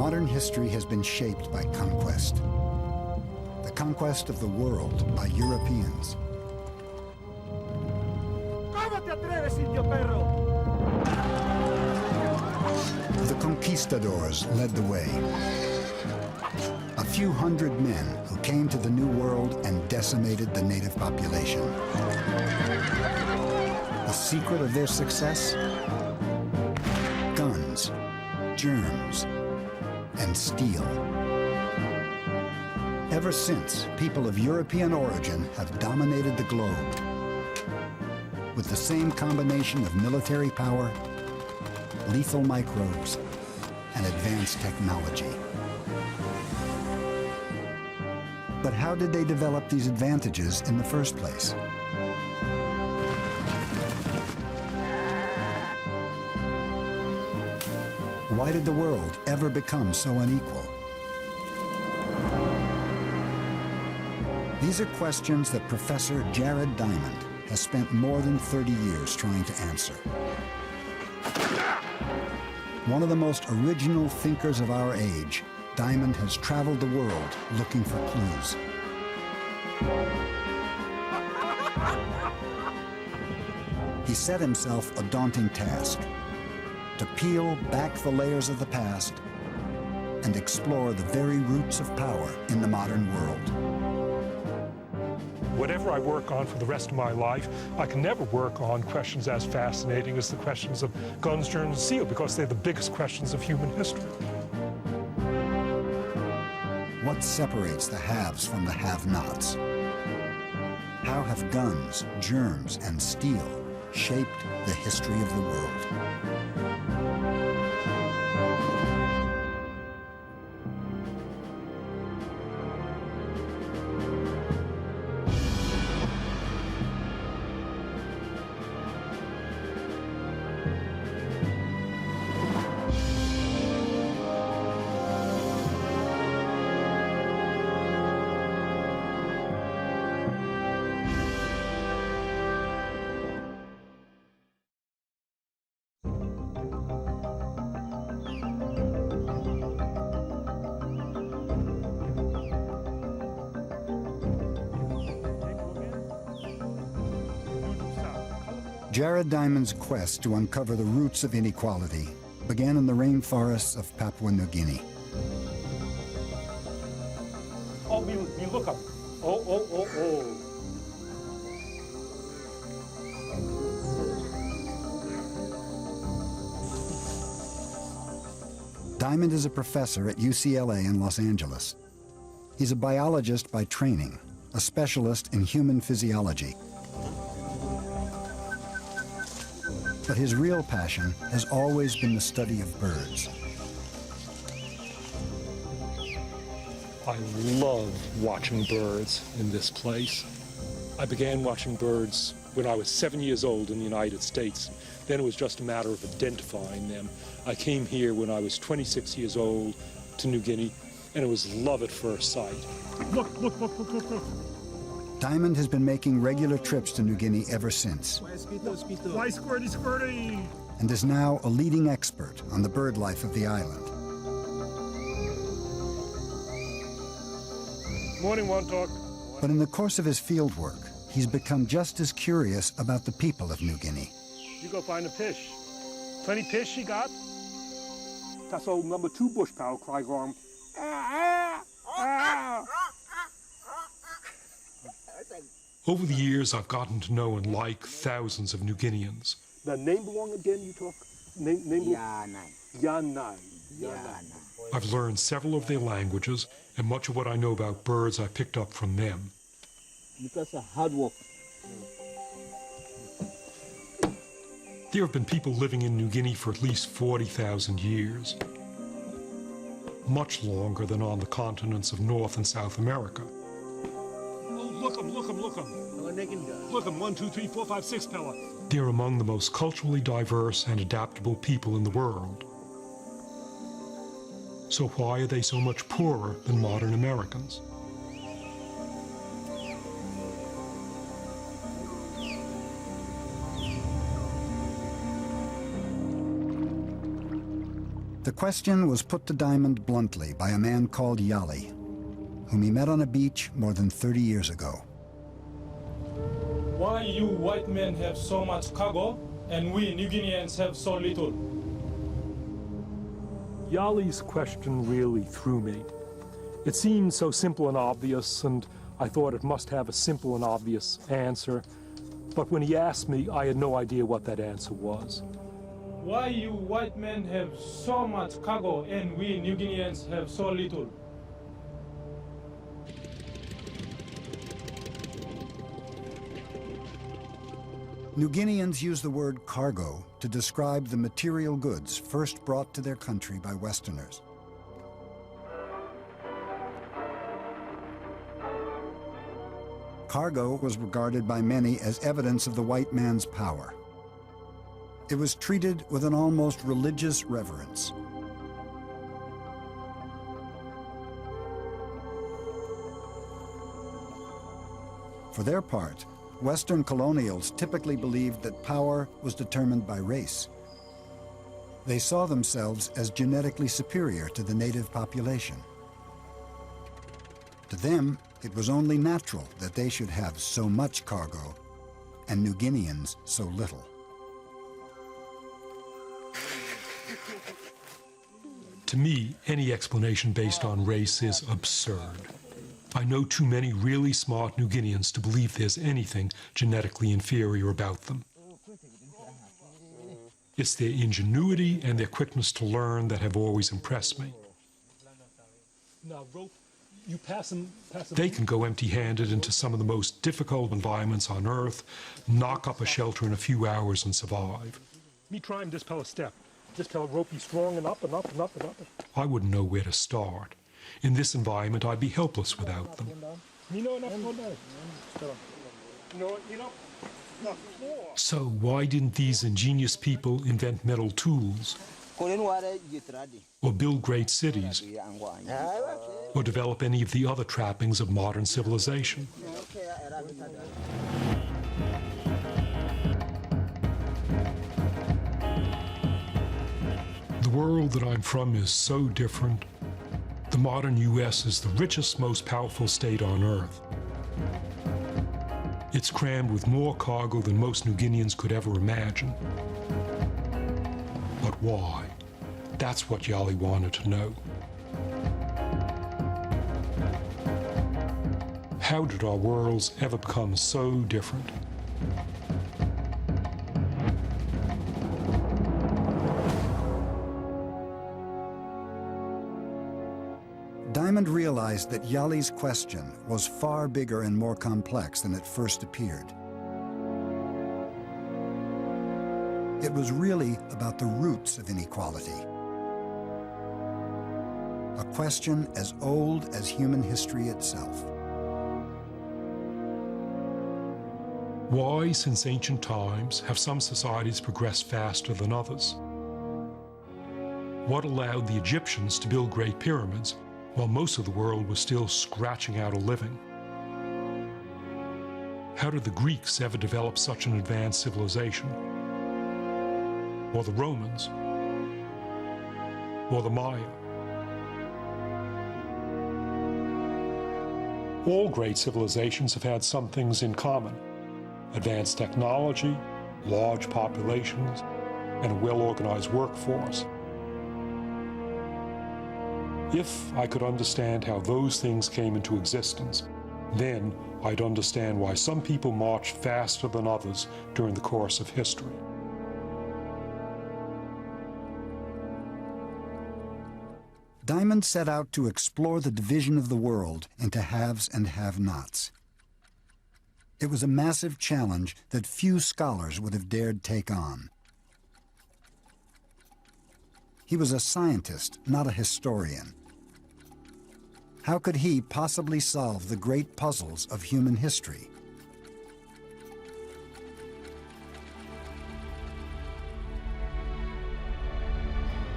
Modern history has been shaped by conquest. The conquest of the world by Europeans. The conquistadors led the way. A few hundred men who came to the New World and decimated the native population. The secret of their success? Guns, germs, and steel. Ever since, people of European origin have dominated the globe with the same combination of military power, lethal microbes, and advanced technology. But how did they develop these advantages in the first place? Why did the world ever become so unequal? These are questions that Professor Jared Diamond has spent more than 30 years trying to answer. One of the most original thinkers of our age, Diamond has traveled the world looking for clues. He set himself a daunting task: to peel back the layers of the past and explore the very roots of power in the modern world. Whatever I work on for the rest of my life, I can never work on questions as fascinating as the questions of guns, germs, and steel, because they're the biggest questions of human history. What separates the haves from the have-nots? How have guns, germs, and steel shaped the history of the world? Jared Diamond's quest to uncover the roots of inequality began in the rainforests of Papua New Guinea. Oh, we look up. Oh. Diamond is a professor at UCLA in Los Angeles. He's a biologist by training, a specialist in human physiology. But his real passion has always been the study of birds. I love watching birds in this place. I began watching birds when I was 7 years old in the United States. Then it was just a matter of identifying them. I came here when I was 26 years old to New Guinea, and it was love at first sight. Look. Diamond has been making regular trips to New Guinea ever since. Why squirty? And is now a leading expert on the bird life of the island. Morning, One Talk. But in the course of his field work, he's become just as curious about the people of New Guinea. You go find a fish. Plenty fish you got? That's old number 2 bush pal cry for him. Over the years, I've gotten to know and like thousands of New Guineans. The name belong again, you talk? Name Yanai. I've learned several of their languages, and much of what I know about birds I picked up from them. Because of hard work. There have been people living in New Guinea for at least 40,000 years. Much longer than on the continents of North and South America. Look 'em. Look 'em, 1, 2, 3, 4, 5, 6, fella. They're among the most culturally diverse and adaptable people in the world. So why are they so much poorer than modern Americans? The question was put to Diamond bluntly by a man called Yali, whom he met on a beach more than 30 years ago. Why you white men have so much cargo and we New Guineans have so little? Yali's question really threw me. It seemed so simple and obvious, and I thought it must have a simple and obvious answer. But when he asked me, I had no idea what that answer was. Why you white men have so much cargo and we New Guineans have so little? New Guineans use the word cargo to describe the material goods first brought to their country by Westerners. Cargo was regarded by many as evidence of the white man's power. It was treated with an almost religious reverence. For their part, Western colonials typically believed that power was determined by race. They saw themselves as genetically superior to the native population. To them, it was only natural that they should have so much cargo and New Guineans so little. To me, any explanation based on race is absurd. I know too many really smart New Guineans to believe there's anything genetically inferior about them. It's their ingenuity and their quickness to learn that have always impressed me. They can go empty-handed into some of the most difficult environments on Earth, knock up a shelter in a few hours and survive. Me try and dispel a step. Dispel rope be strong and up and up and up and up. I wouldn't know where to start. In this environment, I'd be helpless without them. So why didn't these ingenious people invent metal tools, or build great cities, or develop any of the other trappings of modern civilization? The world that I'm from is so different. The modern U.S. is the richest, most powerful state on Earth. It's crammed with more cargo than most New Guineans could ever imagine. But why? That's what Yali wanted to know. How did our worlds ever become so different? Diamond realized that Yali's question was far bigger and more complex than it first appeared. It was really about the roots of inequality. A question as old as human history itself. Why, since ancient times, have some societies progressed faster than others? What allowed the Egyptians to build great pyramids while most of the world was still scratching out a living? How did the Greeks ever develop such an advanced civilization? Or the Romans? Or the Maya? All great civilizations have had some things in common: advanced technology, large populations, and a well-organized workforce. If I could understand how those things came into existence, then I'd understand why some people marched faster than others during the course of history. Diamond set out to explore the division of the world into haves and have-nots. It was a massive challenge that few scholars would have dared take on. He was a scientist, not a historian. How could he possibly solve the great puzzles of human history?